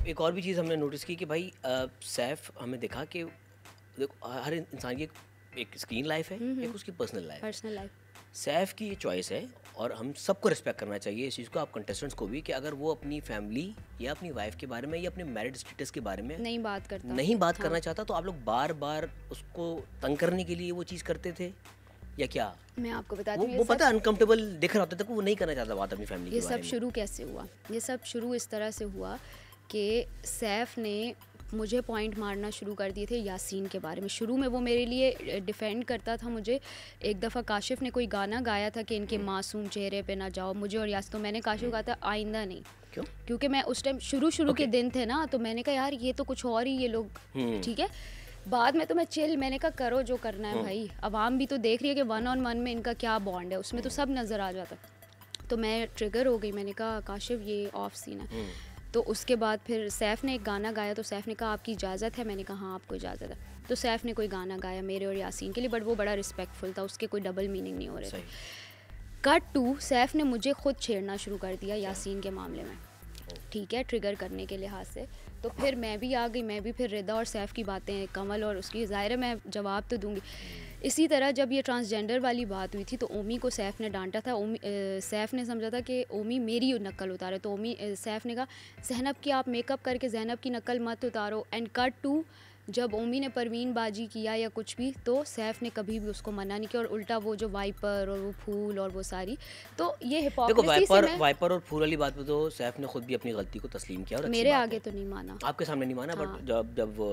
एक और भी चीज़ हमने नोटिस की कि भाई सैफ हमें दिखा कि देखो हर इंसान की एक स्क्रीन लाइफ है, एक उसकी पर्सनल लाइफ है। पर्सनल लाइफ सैफ की ये चॉइस है और हम सबको रिस्पेक्ट करना चाहिए इस चीज़ को, आप कंटेस्टेंट्स को भी, कि अगर वो अपनी फैमिली या अपनी वाइफ के बारे में या अपने मैरिड स्टेटस के बारे में नहीं बात करता, नहीं बात करना चाहता, तो आप लोग बार बार उसको तंग करने के लिए वो चीज़ करते थे या क्या? मैं आपको बताती हूँ वो पता है अनकंफर्टेबल दिख रहा होता था, वो नहीं करना चाहता बात अपनी फैमिली ये के बारे सब में। शुरू कैसे हुआ? ये सब शुरू इस तरह से हुआ कि सैफ ने मुझे पॉइंट मारना शुरू कर दिए थे यासीन के बारे में। शुरू में वो मेरे लिए डिफेंड करता था मुझे। एक दफ़ा काशिफ ने कोई गाना गाया था कि इनके मासूम चेहरे पे ना जाओ, मुझे और यासीन, तो मैंने काशिफ कहा था आइंदा नहीं। क्यों? क्योंकि मैं उस टाइम शुरू के दिन थे ना, तो मैंने कहा यार ये तो कुछ और ही ये लोग, ठीक है। बाद में तो मैं चिल, मैंने कहा करो जो करना है भाई, अवाम भी तो देख रही है कि 1-on-1 में इनका क्या बॉन्ड है, उसमें तो सब नज़र आ जाता। तो मैं ट्रिगर हो गई, मैंने कहा काशिफ ये ऑफ सीन है। तो उसके बाद फिर सैफ ने एक गाना गाया, तो सैफ ने कहा आपकी इजाज़त है? मैंने कहा हाँ आपको इजाज़त है। तो सैफ ने कोई गाना गाया मेरे और यासीन के लिए, बट वो बड़ा रिस्पेक्टफुल था, उसके कोई डबल मीनिंग नहीं हो रहे थे। कट टू, सैफ ने मुझे खुद छेड़ना शुरू कर दिया यासीन के मामले में, ठीक है, ट्रिगर करने के लिहाज से। तो फिर मैं भी आ गई, मैं भी फिर रिदा और सैफ की बातें, कमल और उसकी, ज़ाहिर है मैं जवाब तो दूंगी। इसी तरह जब ये ट्रांसजेंडर वाली बात हुई थी तो ओमी को सैफ ने डांटा था। सैफ ने समझा था कि ओमी मेरी नकल उतारे, तो सैफ ने कहा ज़ैनब की आप मेकअप करके ज़ैनब की नकल मत उतारो। एंड कट टू, जब ओमी ने परवीन बाजी किया या कुछ भी, तो सैफ ने कभी भी उसको मना नहीं किया, और उल्टा वो जो वाइपर और वो फूल और वो सारी, तो ये हिपोक्रेसी से मैं वाइपर और फूल वाली बात पे तो सैफ ने खुद भी अपनी गलती को तस्लीम किया और मेरे आगे तो नहीं माना, आपके सामने नहीं माना। बट जब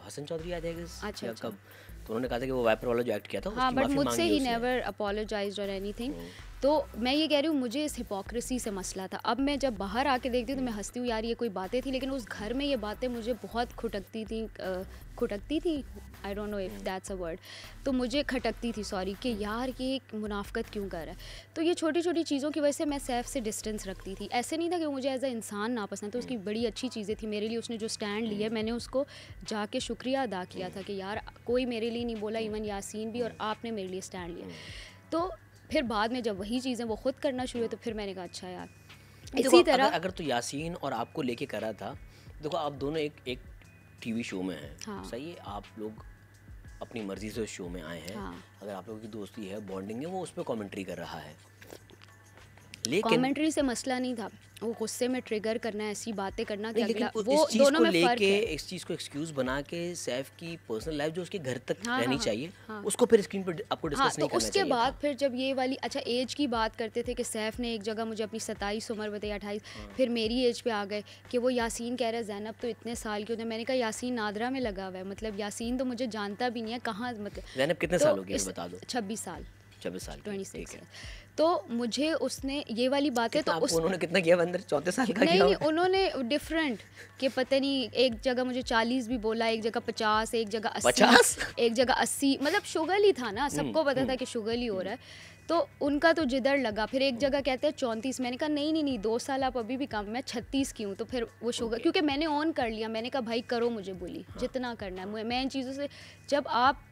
हसन चौधरी आए थे अच्छा कब, तो उन्होंने कहा था कि वो वाइपर वाला जो एक्ट किया था हाँ, बट मुझसे ही नेवर अपोलोजाइज्ड और एनीथिंग। तो मैं ये कह रही हूँ मुझे इस हिपोक्रेसी से मसला था। अब मैं जब बाहर आके देखती हूँ तो मैं हंसती हूँ यार ये कोई बातें थी, लेकिन उस घर में ये बातें मुझे बहुत खटकती थी, I don't know if that's a word, तो मुझे खटकती थी, सॉरी, कि यार ये मुनाफकत क्यों कर रहा है। तो ये छोटी छोटी चीज़ों की वजह से मैं सैफ से डिस्टेंस रखती थी। ऐसे नहीं था कि मुझे एज अ इंसान नापसंद, तो उसकी बड़ी अच्छी चीज़ें थी मेरे लिए, उसने जो स्टैंड लिया मैंने उसको जाके शुक्रिया अदा किया था कि यार कोई मेरे लिए नहीं बोला, इवन यासीन भी, और आपने मेरे लिए स्टैंड लिया। तो फिर बाद में जब वही चीज़ें वो खुद करना शुरू हुई तो फिर मैंने कहा अच्छा यार इसी तरह अगर तो यासीन और आपको लेके करा था, देखो आप दोनों एक टीवी शो में हैं, हाँ। सही है, आप लोग अपनी मर्जी से उस शो में आए हैं, हाँ। अगर आप लोगों की दोस्ती है, बॉन्डिंग है, वो उस पर कॉमेंट्री कर रहा है, लेकिन कमेंट्री से मसला नहीं था, वो गुस्से में ट्रिगर करना, ऐसी बातें करना कि अगला, वो वो दोनों में फ़र्क है। इस चीज़ को एक्सक्यूज बना के सैफ की पर्सनल लाइफ जो उसके घर तक हाँ, रहनी हाँ, चाहिए, हाँ। उसको फिर स्क्रीन पर आपको डिस्कस हाँ, नहीं तो करना उसके चाहिए बाद था। फिर जब ये वाली, अच्छा एज की बात करते थे कि सैफ ने एक जगह मुझे अपनी 27 उम्र बताई, 28, फिर मेरी एज पे आ गए कि वो यासीन कह रहा है ज़ैनब तो इतने साल की होते हैं। मैंने कहा यासीन नादरा में लगा हुआ है, मतलब यासीन तो मुझे जानता भी नहीं है कहाँ, मतलब ज़ैनब कितने साल हो गए बता दो? 26 साल, 26 साल, 26 है। तो मुझे उसने ये वाली बातें, तो उन्होंने कितना किया अंदर, 34 साल का नहीं, किया? उन्होंने डिफरेंट कि पता नहीं, एक जगह मुझे 40 भी बोला, एक जगह 50, एक जगह 80, एक जगह 80, मतलब शुगल ही था ना, सबको पता था कि शुगल ही हो रहा है, तो उनका तो जिधर लगा। फिर एक जगह कहते हैं 34, मैंने कहा नहीं 2 साल आप अभी भी कम, मैं 36 की हूँ। तो फिर वो शुगर, क्योंकि मैंने ऑन कर लिया, मैंने कहा भाई करो मुझे बुली, जितना करना है। मैं इन चीज़ों से, जब आप,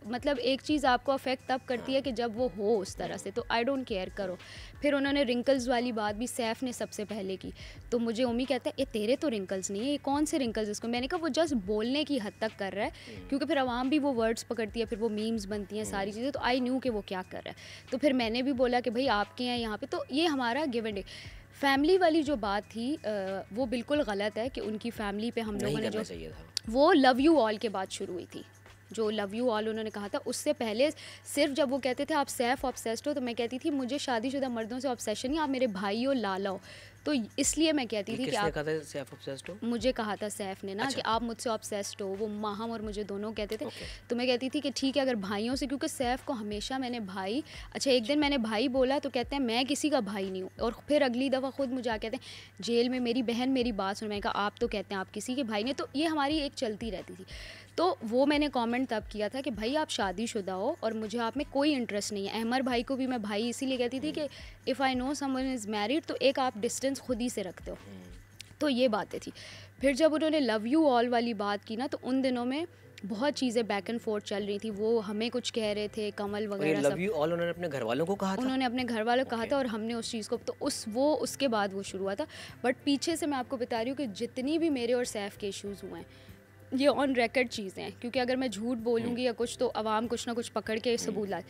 मतलब एक चीज़ आपको अफेक्ट तब करती है कि जब वो हो उस तरह से, तो आई डोंट केयर, करो। फिर उन्होंने रिंकल्स वाली बात भी सैफ ने सबसे पहले की, तो मुझे उम्मी कहता है ये तेरे तो रिंकल्स नहीं है, ये कौन से रिंकल्स इसको। मैंने कहा वो जस्ट बोलने की हद तक कर रहा है, क्योंकि फिर आवाम भी वो वर्ड्स पकड़ती है, फिर वो मीम्स बनती हैं सारी चीज़ें, तो आई न्यू कि वो क्या कर रहा है। तो फिर मैंने भी बोला कि भाई आपके हैं यहाँ पे, तो ये हमारा गिव एंड टेक। फैमिली वाली जो बात थी वो बिल्कुल गलत है कि उनकी फैमिली पे हम लोगों ने जो, वो लव यू ऑल के बाद शुरू हुई थी, जो लव यू ऑल उन्होंने कहा था, उससे पहले सिर्फ जब वो कहते थे आप सैफ ऑब्सेस्ड हो, तो मैं कहती थी मुझे शादीशुदा मर्दों से ऑब्सेशन नहीं, आप मेरे भाई हो, लाला हो, तो इसलिए मैं कहती थी कि आप, कहा था सैफ ऑब्सेस्ड हो? मुझे कहा था सैफ ने ना, अच्छा। कि आप मुझसे ऑब्सेस्ड हो, वो माहम और मुझे दोनों कहते थे। तो मैं कहती थी कि ठीक है अगर भाइयों से, क्योंकि सैफ को हमेशा मैंने भाई, अच्छा एक दिन मैंने भाई बोला तो कहते हैं मैं किसी का भाई नहीं हूँ, और फिर अगली दफ़ा खुद मुझे आ कहते हैं जेल में मेरी बहन मेरी बात सुन, मैंने कहा आप तो कहते हैं आप किसी के भाई नहीं, तो ये हमारी एक चलती रहती थी। तो वो मैंने कमेंट तब किया था कि भाई आप शादीशुदा हो और मुझे आप में कोई इंटरेस्ट नहीं है। अहमर भाई को भी मैं भाई इसीलिए कहती थी कि if I know someone is married, तो एक आप डिस्टेंस खुद ही से रखते हो। तो ये बातें थी। फिर जब उन्होंने लव यू ऑल वाली बात की ना, तो उन दिनों में बहुत चीज़ें बैक एंड फोर्थ चल रही थी, वो हमें कुछ कह रहे थे, कमल वगैरह लव सब। यू ऑल उन्होंने अपने घर वालों को कहा था? उन्होंने अपने घर वालों को कहा Okay. था और हमने उस चीज़ को तो उसके बाद वो शुरू हुआ था। बट पीछे से मैं आपको बता रही हूँ कि जितनी भी मेरे और सैफ के इश्यूज़ हुए हैं, ये ऑन रिकॉर्ड चीज़ें हैं, क्योंकि अगर मैं झूठ बोलूँगी या कुछ तो आवाम कुछ ना कुछ पकड़ के सबूत ला,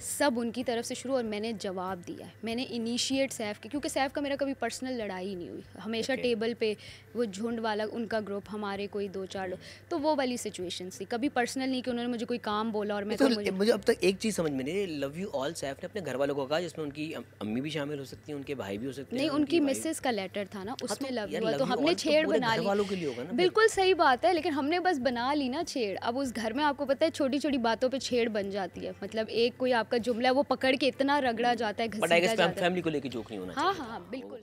सब उनकी तरफ से शुरू। और मैंने जवाब दिया है, मैंने इनिशिएट सैफ के, क्योंकि सैफ का मेरा कभी पर्सनल लड़ाई नहीं हुई, हमेशा Okay. टेबल पे वो झुंड वाला उनका ग्रुप, हमारे कोई 2-4 लोग, तो वो वाली सिचुएशंस थी, कभी पर्सनल नहीं कि उन्होंने मुझे कोई काम बोला और मैं तो मुझे मुझे अब तक एक चीज़ समझ में नहीं, लव यू ऑल सैफ ने अपने घर वालों को कहा, जिसमें उनकी अम्मी भी शामिल हो सकती हैं, उनके भाई भी हो सकते हैं? नहीं, उनकी वाइफ- मिसेस का लेटर था ना, उसमें तो लव यार हुआ, love तो you हमने all तो छेड़ पूरे बना घर ली। वालों के लिए होगा ना फिर। बिल्कुल सही बात है, लेकिन हमने बस बना ली ना छेड़। अब उस घर में आपको पता है छोटी छोटी बातों पे छेड़ बन जाती है, मतलब एक कोई आपका जुमला है वो पकड़ के इतना रगड़ा जाता है, बट आई घसीटा गेस जाता है। फैमिली को लेके जोक नहीं होना हाँ चाहिए हाँ था। बिल्कुल।